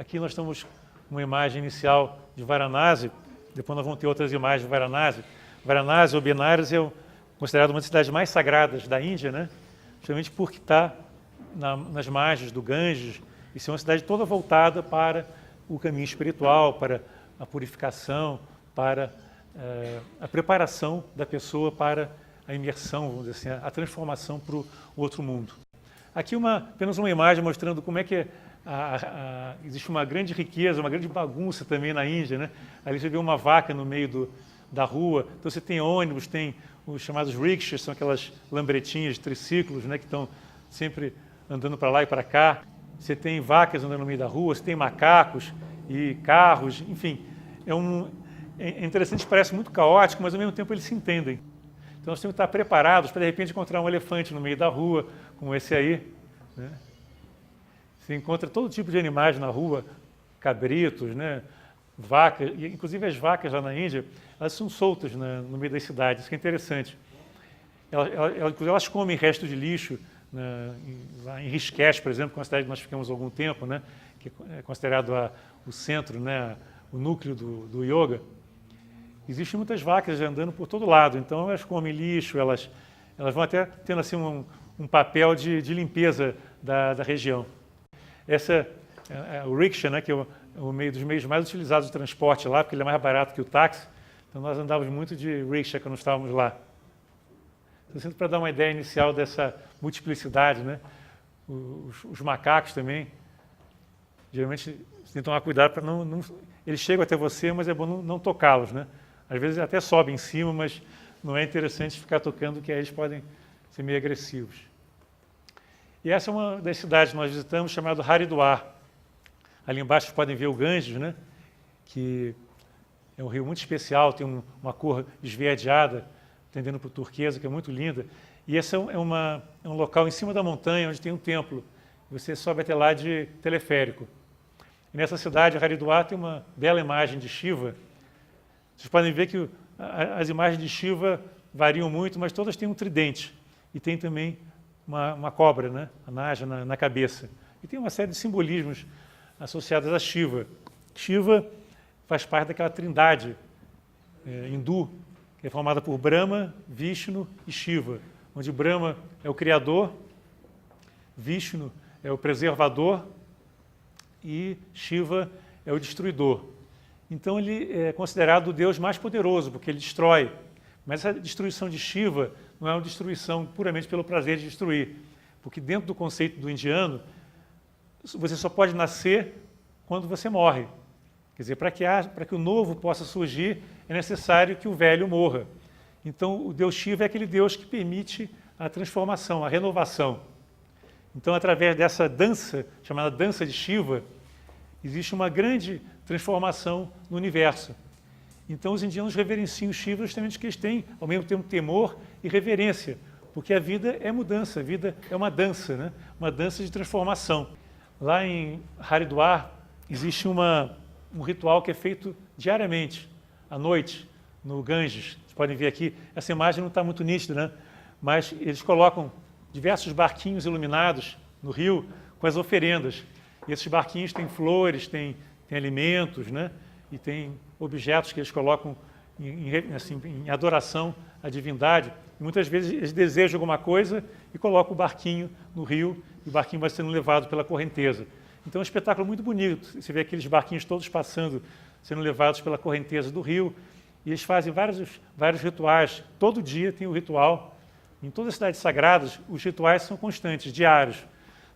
Aqui nós estamos com uma imagem inicial de Varanasi, depois nós vamos ter outras imagens de Varanasi. Varanasi, ou Benares, é considerado uma das cidades mais sagradas da Índia, né? Justamente porque está nas margens do Ganges, e é uma cidade toda voltada para o caminho espiritual, para a purificação, para a preparação da pessoa para a imersão, vamos dizer assim, a transformação para o outro mundo. Aqui apenas uma imagem mostrando como é que existe uma grande riqueza, uma grande bagunça também na Índia, né? Ali você vê uma vaca no meio da rua, então você tem ônibus, tem os chamados rickshaws, são aquelas lambretinhas de triciclos, né, que estão sempre andando para lá e para cá. Você tem vacas andando no meio da rua, você tem macacos e carros, enfim. É interessante, parece muito caótico, mas ao mesmo tempo eles se entendem. Então nós temos que estar preparados para de repente encontrar um elefante no meio da rua, como esse aí, né? Você encontra todo tipo de animais na rua, cabritos, né? Vacas, inclusive as vacas lá na Índia, elas são soltas no meio das cidades, isso que é interessante. Inclusive elas comem restos de lixo, lá em Rishikesh, por exemplo, que é uma cidade que nós ficamos há algum tempo, né? Que é considerado o centro, né? O núcleo do yoga. Existem muitas vacas andando por todo lado, então elas comem lixo, elas vão até tendo assim um papel de limpeza da região. Essa é o rickshaw, né, que é o meio dos meios mais utilizados de transporte lá, porque ele é mais barato que o táxi. Então nós andávamos muito de rickshaw quando estávamos lá. Então, sempre para dar uma ideia inicial dessa multiplicidade, né? Os macacos também, geralmente você tem que tomar cuidado para não eles chegam até você, mas é bom não tocá-los, né? Às vezes até sobe em cima, mas não é interessante ficar tocando, porque aí eles podem ser meio agressivos. E essa é uma das cidades que nós visitamos, chamada Haridwar. Ali embaixo vocês podem ver o Ganges, né? Que é um rio muito especial, tem uma cor esverdeada, tendendo para o turquesa, que é muito linda. E esse é um local em cima da montanha, onde tem um templo. Você sobe até lá de teleférico. E nessa cidade, Haridwar, tem uma bela imagem de Shiva. Vocês podem ver que as imagens de Shiva variam muito, mas todas têm um tridente. E tem também uma cobra, né? A Naja na cabeça. E tem uma série de simbolismos associados a Shiva. Shiva faz parte daquela trindade hindu, que é formada por Brahma, Vishnu e Shiva, onde Brahma é o criador, Vishnu é o preservador e Shiva é o destruidor. Então ele é considerado o deus mais poderoso, porque ele destrói. Mas essa destruição de Shiva não é uma destruição puramente pelo prazer de destruir, porque dentro do conceito do indiano, você só pode nascer quando você morre. Quer dizer, para que o novo possa surgir, é necessário que o velho morra. Então o deus Shiva é aquele deus que permite a transformação, a renovação. Então, através dessa dança, chamada dança de Shiva, existe uma grande transformação no universo. Então, os indianos reverenciam Shiva justamente porque eles têm, ao mesmo tempo, temor e reverência, porque a vida é mudança, a vida é uma dança, né? Uma dança de transformação. Lá em Haridwar, existe um ritual que é feito diariamente, à noite, no Ganges. Vocês podem ver aqui, essa imagem não está muito nítida, né? Mas eles colocam diversos barquinhos iluminados no rio com as oferendas. E esses barquinhos têm flores, têm alimentos, né? E tem objetos que eles colocam em adoração à divindade. E muitas vezes eles desejam alguma coisa e colocam o barquinho no rio e o barquinho vai sendo levado pela correnteza. Então é um espetáculo muito bonito. Você vê aqueles barquinhos todos passando, sendo levados pela correnteza do rio. E eles fazem vários rituais. Todo dia tem o ritual. Em todas as cidades sagradas, os rituais são constantes, diários,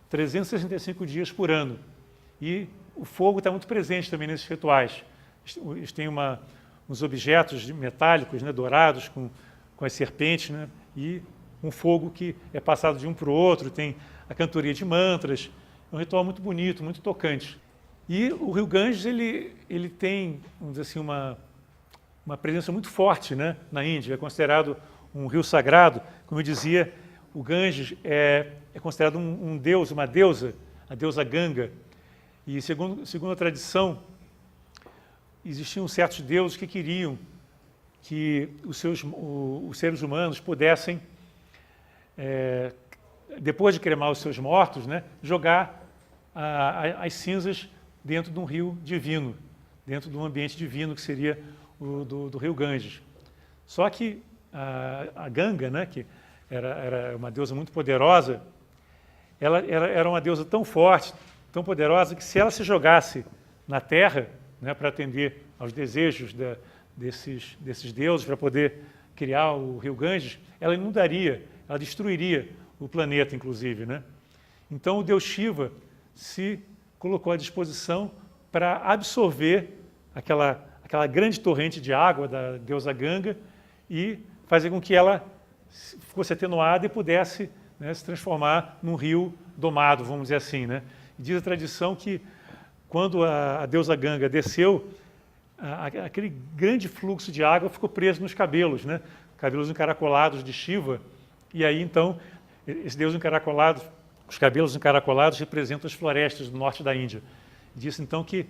365 dias por ano. E o fogo está muito presente também nesses rituais. Eles têm uns objetos metálicos, né, dourados, com as serpentes, né, e um fogo que é passado de um para o outro, tem a cantoria de mantras. É um ritual muito bonito, muito tocante. E o rio Ganges, ele tem, vamos dizer assim, uma presença muito forte, né, na Índia. É considerado um rio sagrado. Como eu dizia, o Ganges é considerado um deus, uma deusa, a deusa Ganga. E segundo a tradição, existiam certos deuses que queriam que os seres humanos pudessem, depois de cremar os seus mortos, né, jogar as cinzas dentro de um rio divino, dentro de um ambiente divino que seria o do rio Ganges. Só que a Ganga, né, que era uma deusa muito poderosa, ela era uma deusa tão forte, tão poderosa, que se ela se jogasse na terra, né, para atender aos desejos desses deuses, para poder criar o rio Ganges, ela inundaria, ela destruiria o planeta, inclusive, né? Então o deus Shiva se colocou à disposição para absorver aquela grande torrente de água da deusa Ganga e fazer com que ela fosse atenuada e pudesse, né, se transformar num rio domado, vamos dizer assim, né? Diz a tradição que quando a deusa Ganga desceu, aquele grande fluxo de água ficou preso nos cabelos, né? Cabelos encaracolados de Shiva. E aí, então, esse deus encaracolado, os cabelos encaracolados representam as florestas do norte da Índia. Diz, então, que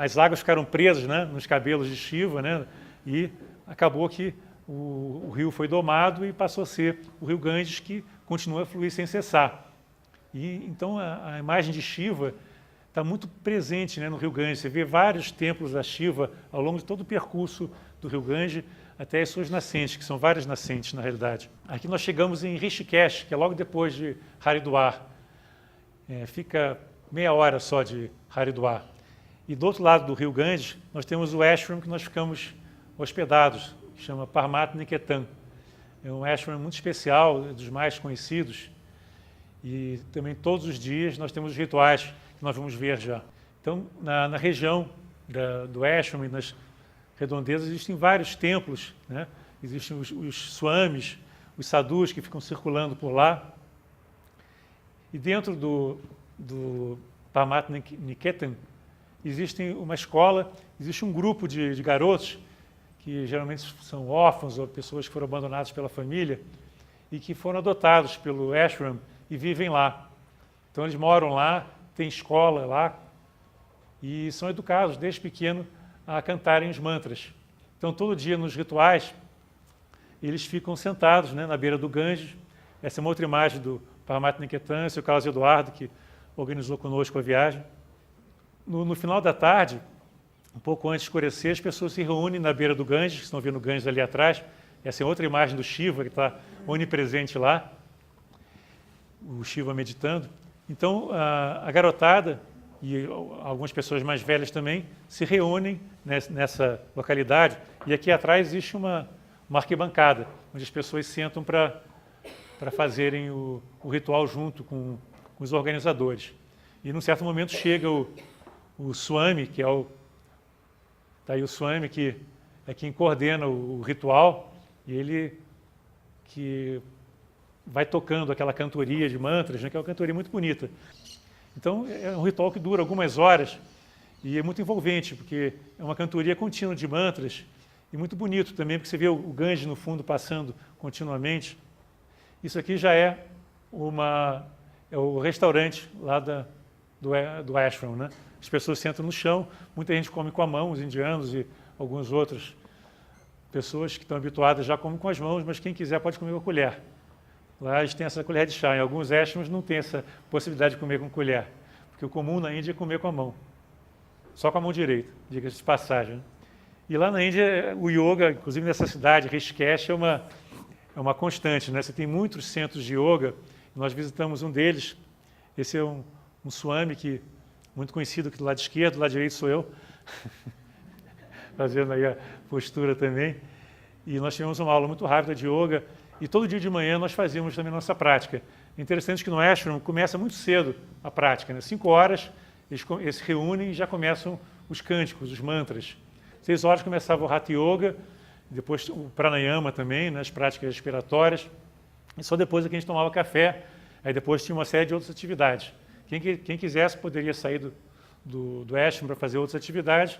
as águas ficaram presas, né, nos cabelos de Shiva, né? E acabou que o rio foi domado e passou a ser o rio Ganges, que continua a fluir sem cessar. E, então, a imagem de Shiva está muito presente, né, no rio Ganges. Você vê vários templos da Shiva ao longo de todo o percurso do rio Ganges até as suas nascentes, que são várias nascentes, na realidade. Aqui nós chegamos em Rishikesh, que é logo depois de Haridwar. Fica meia hora só de Haridwar. E do outro lado do rio Ganges, nós temos o ashram que nós ficamos hospedados, que chama Parmat Niketan. É um ashram muito especial, dos mais conhecidos. E também todos os dias nós temos os rituais que nós vamos ver já. Então, na região do ashram e nas redondezas existem vários templos, né? Existem os swamis, os sadhus que ficam circulando por lá. E dentro do Parmat Niketan existe uma escola, existe um grupo de garotos que geralmente são órfãos ou pessoas que foram abandonadas pela família e que foram adotados pelo ashram e vivem lá. Então eles moram lá, tem escola lá e são educados desde pequeno a cantarem os mantras. Então todo dia nos rituais eles ficam sentados, né, na beira do Ganges. Essa é uma outra imagem do Parmat Niketan, esse é o Carlos Eduardo que organizou conosco a viagem. No final da tarde, um pouco antes de escurecer, as pessoas se reúnem na beira do Ganges, vocês estão vendo o Ganges ali atrás. Essa é outra imagem do Shiva que está onipresente lá, o Shiva meditando. Então a garotada e algumas pessoas mais velhas também se reúnem nessa localidade. E aqui atrás existe uma arquibancada, onde as pessoas sentam para fazerem o ritual junto com os organizadores. E num certo momento chega o Swami, que é tá aí o Swami, que é quem coordena o ritual, e ele que vai tocando aquela cantoria de mantras, né, que é uma cantoria muito bonita. Então, é um ritual que dura algumas horas e é muito envolvente, porque é uma cantoria contínua de mantras e muito bonito também, porque você vê o Ganges no fundo passando continuamente. Isso aqui já é o restaurante lá do ashram, né? As pessoas sentam no chão, muita gente come com a mão, os indianos e algumas outras pessoas que estão habituadas já comem com as mãos, mas quem quiser pode comer com a colher. Lá eles têm essa colher de chá. Em alguns ashrams não tem essa possibilidade de comer com colher, porque o comum na Índia é comer com a mão, só com a mão direita, diga-se de passagem. E lá na Índia, o yoga, inclusive nessa cidade, Rishikesh, é uma constante, né? Você tem muitos centros de yoga, nós visitamos um deles. Esse é um swami que muito conhecido aqui do lado esquerdo, do lado direito sou eu, fazendo aí a postura também. E nós tivemos uma aula muito rápida de yoga, e todo dia de manhã nós fazíamos também nossa prática. Interessante que no ashram começa muito cedo a prática, né? 5 horas eles se reúnem e já começam os cânticos, os mantras. 6 horas começava o Hatha Yoga, depois o Pranayama também, né, as práticas respiratórias, e só depois é que a gente tomava café, aí depois tinha uma série de outras atividades. Quem quisesse poderia sair do ashram para fazer outras atividades,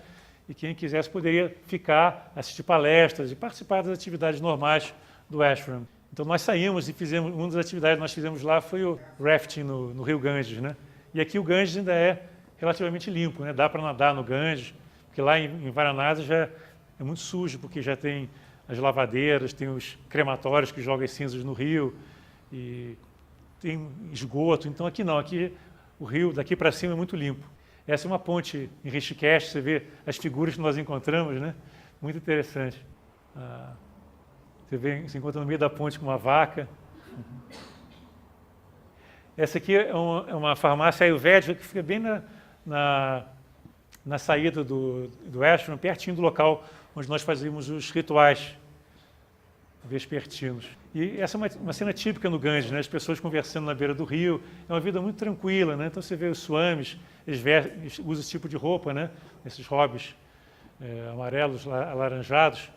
e quem quisesse poderia ficar, assistir palestras e participar das atividades normais do ashram. Então nós saímos e fizemos, uma das atividades que nós fizemos lá foi o rafting no rio Ganges, né? E aqui o Ganges ainda é relativamente limpo, né? Dá para nadar no Ganges, porque lá em Varanasi já é muito sujo, porque já tem as lavadeiras, tem os crematórios que jogam as cinzas no rio, e tem esgoto. Então aqui não, aqui o rio daqui para cima é muito limpo. Essa é uma ponte em Rishikesh, você vê as figuras que nós encontramos, né? Muito interessante. Você encontra no meio da ponte com uma vaca. Essa aqui é uma farmácia ayurvédica que fica bem na saída do ashram, pertinho do local onde nós fazíamos os rituais vespertinos. E essa é uma cena típica no Ganges, né? As pessoas conversando na beira do rio. É uma vida muito tranquila, né? Então você vê os swamis, eles usam esse tipo de roupa, né? Esses hobbies amarelos, alaranjados,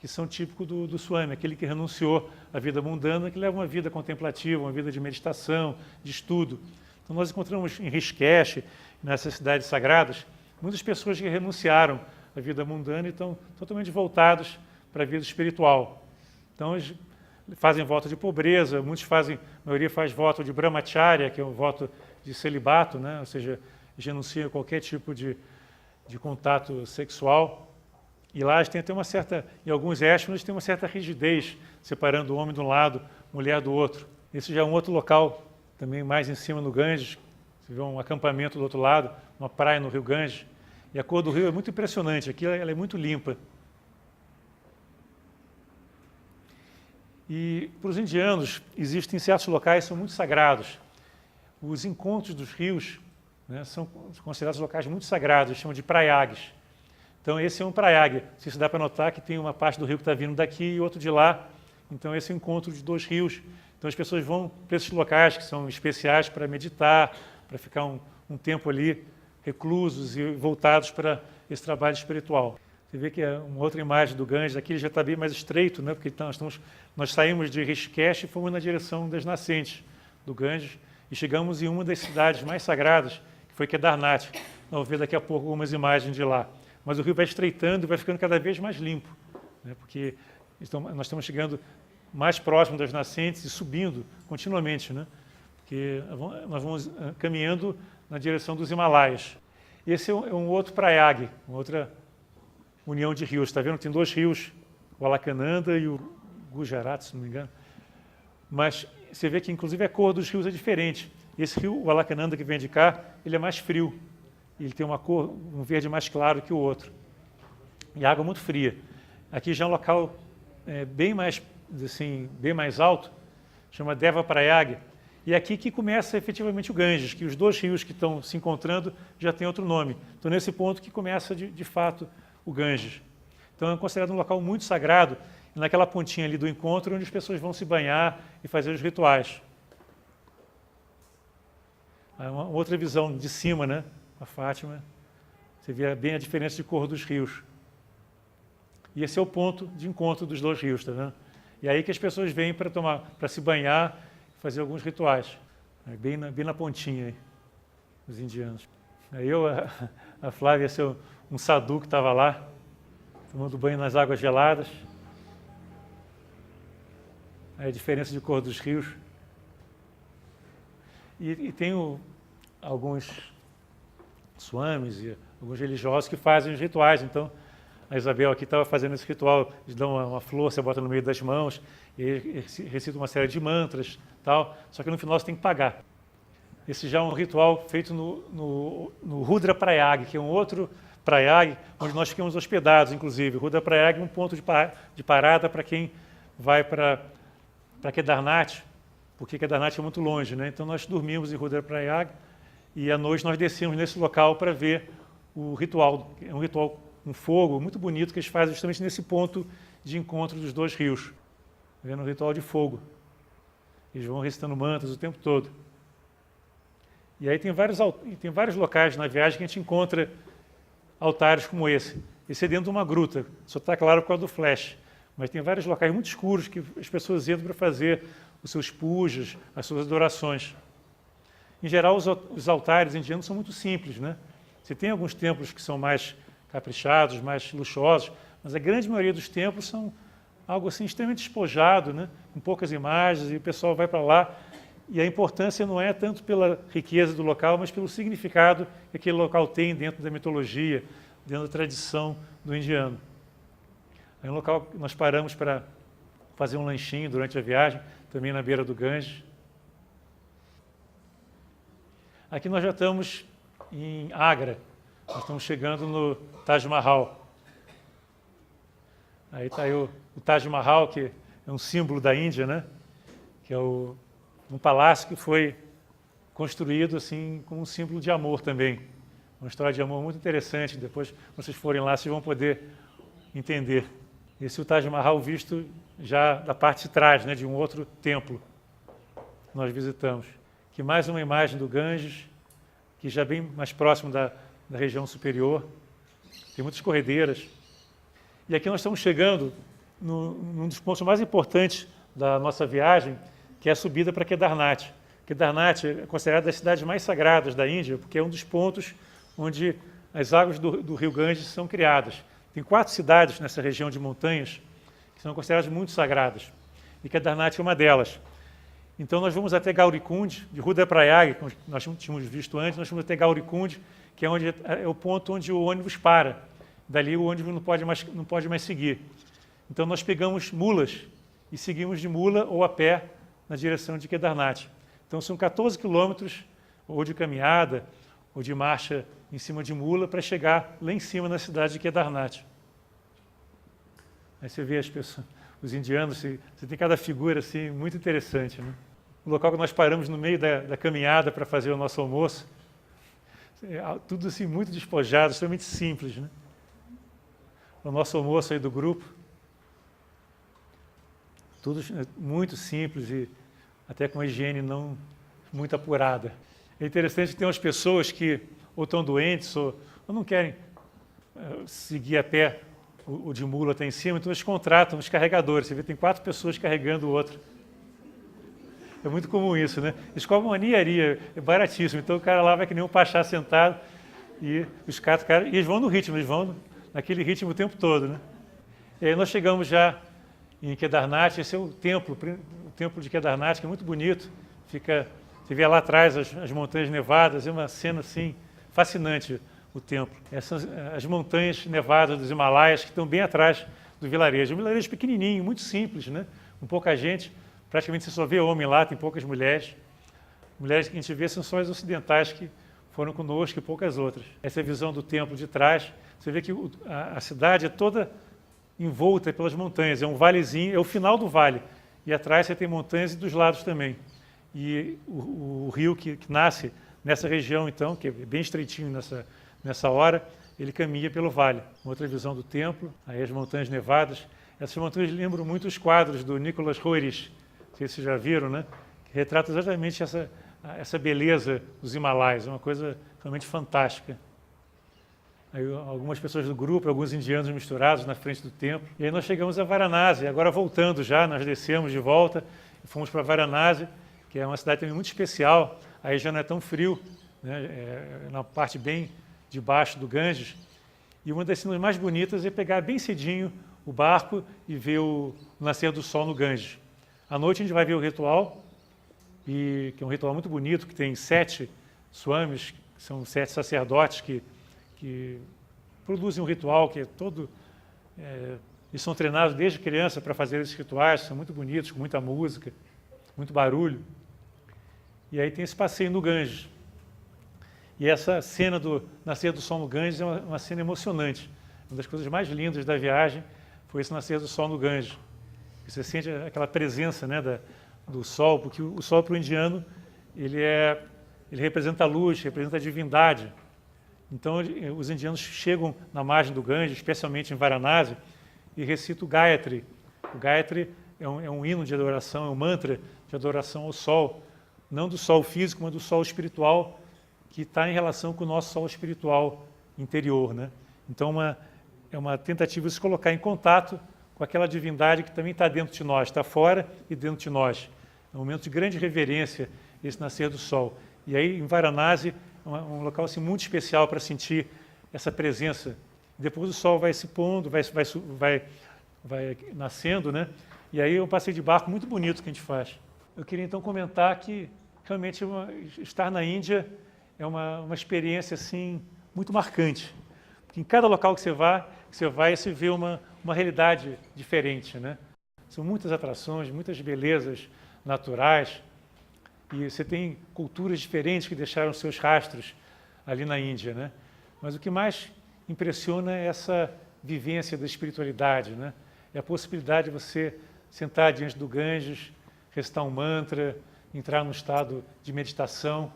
que são típicos do swami, aquele que renunciou à vida mundana, que leva uma vida contemplativa, uma vida de meditação, de estudo. Então nós encontramos em Rishikesh, nessas cidades sagradas, muitas pessoas que renunciaram à vida mundana e estão totalmente voltados para a vida espiritual. Então eles fazem voto de pobreza, a maioria faz voto de brahmacharya, que é um voto de celibato, né? Ou seja, eles renunciam a qualquer tipo de contato sexual. E lá eles têm até em alguns ashrams, tem uma certa rigidez, separando o homem de um lado, a mulher do outro. Esse já é um outro local, também mais em cima no Ganges. Você vê um acampamento do outro lado, uma praia no rio Ganges. E a cor do rio é muito impressionante, aqui ela é muito limpa. E para os indianos, existem certos locais que são muito sagrados. Os encontros dos rios, né, são considerados locais muito sagrados, eles chamam de prayags. Então esse é um prayag. Se dá para notar que tem uma parte do rio que está vindo daqui e outro de lá. Então esse é o encontro de dois rios. Então as pessoas vão para esses locais que são especiais para meditar, para ficar um tempo ali reclusos e voltados para esse trabalho espiritual. Você vê que é uma outra imagem do Ganges, aqui já está bem mais estreito, né? Porque nós saímos de Rishikesh e fomos na direção das nascentes do Ganges e chegamos em uma das cidades mais sagradas, que foi Kedarnath. Vamos ver daqui a pouco algumas imagens de lá. Mas o rio vai estreitando e vai ficando cada vez mais limpo, né? Porque nós estamos chegando mais próximo das nascentes e subindo continuamente, né? Porque nós vamos caminhando na direção dos Himalaias. Esse é um outro prayag, uma outra união de rios. Está vendo? Tem dois rios, o Alakananda e o Gujarat, se não me engano. Mas você vê que, inclusive, a cor dos rios é diferente. Esse rio, o Alakananda, que vem de cá, ele é mais frio. Ele tem uma cor, um verde mais claro que o outro. E a água muito fria. Aqui já é um local bem mais alto, chama Deva Prayag. E é aqui que começa efetivamente o Ganges, que os dois rios que estão se encontrando já têm outro nome. Então, nesse ponto que começa, de fato, o Ganges. Então, é considerado um local muito sagrado, naquela pontinha ali do encontro, onde as pessoas vão se banhar e fazer os rituais. Uma outra visão de cima, né? A Fátima, você vê bem a diferença de cor dos rios. E esse é o ponto de encontro dos dois rios, tá vendo? E aí que as pessoas vêm para se banhar, fazer alguns rituais. Bem na pontinha aí, os indianos. Aí a Flávia, um sadhu que estava lá, tomando banho nas águas geladas. Aí a diferença de cor dos rios. E tem alguns swamis e alguns religiosos que fazem os rituais. Então, a Isabel aqui estava fazendo esse ritual, eles dão uma flor, você bota no meio das mãos, e recita uma série de mantras, tal, só que no final você tem que pagar. Esse já é um ritual feito no Rudra Prayag, que é um outro Prayag, onde nós ficamos hospedados, inclusive. O Rudra Prayag é um ponto de parada para quem vai para Kedarnath, porque Kedarnath é muito longe, né? Então nós dormimos em Rudra Prayag e à noite nós descemos nesse local para ver o ritual. É um ritual com fogo muito bonito que eles fazem justamente nesse ponto de encontro dos dois rios. Vendo um ritual de fogo. Eles vão recitando mantras o tempo todo. E aí tem vários locais na viagem que a gente encontra altares como esse. Esse é dentro de uma gruta, só está claro por causa do flash. Mas tem vários locais muito escuros que as pessoas entram para fazer os seus pujas, as suas adorações. Em geral, os altares indianos são muito simples, né? Você tem alguns templos que são mais caprichados, mais luxuosos, mas a grande maioria dos templos são algo assim extremamente despojado, né? Com poucas imagens, e o pessoal vai para lá. E a importância não é tanto pela riqueza do local, mas pelo significado que aquele local tem dentro da mitologia, dentro da tradição do indiano. É um local que nós paramos para fazer um lanchinho durante a viagem, também na beira do Ganges. Aqui nós já estamos em Agra. Nós estamos chegando no Taj Mahal. Aí está aí o Taj Mahal, que é um símbolo da Índia, né? Que é um palácio que foi construído assim como um símbolo de amor também. Uma história de amor muito interessante. Depois, quando vocês forem lá, vocês vão poder entender. Esse é o Taj Mahal visto já da parte de trás, né, de um outro templo que nós visitamos. Aqui mais uma imagem do Ganges, que já é bem mais próximo da região superior. Tem muitas corredeiras. E aqui nós estamos chegando num dos pontos mais importantes da nossa viagem, que é a subida para Kedarnath. Kedarnath é considerada das cidades mais sagradas da Índia, porque é um dos pontos onde as águas do rio Ganges são criadas. Tem 4 cidades nessa região de montanhas que são consideradas muito sagradas, e Kedarnath é uma delas. Então nós vamos até Gaurikund, de Rudraprayag, como nós tínhamos visto antes, nós vamos até Gaurikund, que é o ponto onde o ônibus para. Dali o ônibus não pode mais seguir. Então nós pegamos mulas e seguimos de mula ou a pé na direção de Kedarnath. Então são 14 quilômetros, ou de caminhada, ou de marcha em cima de mula, para chegar lá em cima na cidade de Kedarnath. Aí você vê as pessoas, os indianos, você tem cada figura assim, muito interessante, né? O local que nós paramos no meio da caminhada para fazer o nosso almoço, tudo assim muito despojado, extremamente simples, né? O nosso almoço aí do grupo, tudo muito simples e até com a higiene não muito apurada. É interessante que tem umas pessoas que ou estão doentes ou não querem seguir a pé o de mula até em cima, então eles contratam os carregadores. Você vê, tem 4 pessoas carregando o outro. É muito comum isso, né? Eles cobram uma ninharia, é baratíssimo. Então o cara lá vai que nem um pachá sentado e os caras, e eles vão no ritmo, eles vão naquele ritmo o tempo todo, né? E aí nós chegamos já em Kedarnath. Esse é o templo de Kedarnath, que é muito bonito. Você vê lá atrás as montanhas nevadas, é uma cena assim fascinante o templo. Essas as montanhas nevadas dos Himalaias que estão bem atrás do vilarejo. Um vilarejo pequenininho, muito simples, né? Com pouca gente, praticamente você só vê homem lá, tem poucas mulheres. Mulheres que a gente vê são só as ocidentais que foram conosco e poucas outras. Essa é a visão do templo de trás. Você vê que a cidade é toda envolta pelas montanhas, é um valezinho, é o final do vale. E atrás você tem montanhas e dos lados também. E o rio que nasce nessa região, então, que é bem estreitinho nessa hora, ele caminha pelo vale. Outra visão do templo, aí as montanhas nevadas. Essas montanhas lembram muito os quadros do Nicholas Roerich, não sei se vocês já viram, né? Que retrata exatamente essa beleza dos Himalaias, é uma coisa realmente fantástica. Aí, algumas pessoas do grupo, alguns indianos misturados na frente do templo. E aí nós chegamos a Varanasi, agora voltando já, nós descemos de volta e fomos para Varanasi, que é uma cidade também muito especial. Aí já não é tão frio, né? É na parte bem de baixo do Ganges. E uma das cenas mais bonitas é pegar bem cedinho o barco e ver o nascer do sol no Ganges. À noite a gente vai ver o ritual, que é um ritual muito bonito, que tem 7 swamis, que são 7 sacerdotes que produzem um ritual que é todo... eles são treinados desde criança para fazer esses rituais, são muito bonitos, com muita música, muito barulho. E aí tem esse passeio no Ganges. E essa cena do nascer do sol no Ganges é uma cena emocionante. Uma das coisas mais lindas da viagem foi esse nascer do sol no Ganges. Você sente aquela presença, né, do sol, porque o sol para o indiano ele representa a luz, representa a divindade. Então os indianos chegam na margem do Ganges, especialmente em Varanasi, e recitam o Gayatri. O Gayatri é um hino de adoração, é um mantra de adoração ao sol, não do sol físico, mas do sol espiritual, que está em relação com o nosso sol espiritual interior, né? Então é uma tentativa de se colocar em contato com aquela divindade que também está dentro de nós, está fora e dentro de nós. É um momento de grande reverência, esse nascer do sol. E aí, em Varanasi, é um local assim, muito especial para sentir essa presença. Depois o sol vai se pondo, vai nascendo, né? E aí é um passeio de barco muito bonito que a gente faz. Eu queria então comentar que realmente estar na Índia é uma experiência assim, muito marcante. Porque em cada local que você vai, você vê uma realidade diferente, né? São muitas atrações, muitas belezas naturais, e você tem culturas diferentes que deixaram seus rastros ali na Índia, né? Mas o que mais impressiona é essa vivência da espiritualidade, né? É a possibilidade de você sentar diante do Ganges, recitar um mantra, entrar num estado de meditação,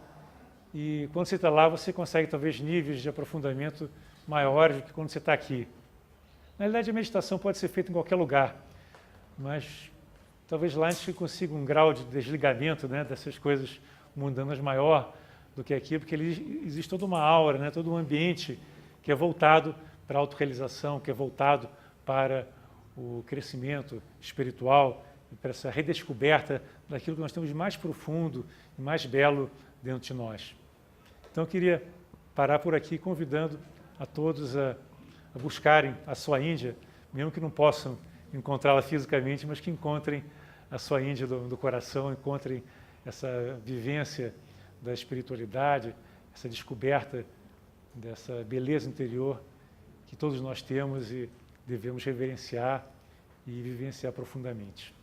e quando você está lá você consegue talvez níveis de aprofundamento maiores do que quando você está aqui. Na realidade a meditação pode ser feita em qualquer lugar, mas talvez lá a gente consiga um grau de desligamento, né, dessas coisas mundanas maior do que aqui, porque ali existe toda uma aura, né, todo um ambiente que é voltado para a autorrealização, que é voltado para o crescimento espiritual, para essa redescoberta daquilo que nós temos de mais profundo e mais belo dentro de nós. Então eu queria parar por aqui convidando a todos a buscarem a sua Índia, mesmo que não possam encontrá-la fisicamente, mas que encontrem a sua Índia do coração, encontrem essa vivência da espiritualidade, essa descoberta dessa beleza interior que todos nós temos e devemos reverenciar e vivenciar profundamente.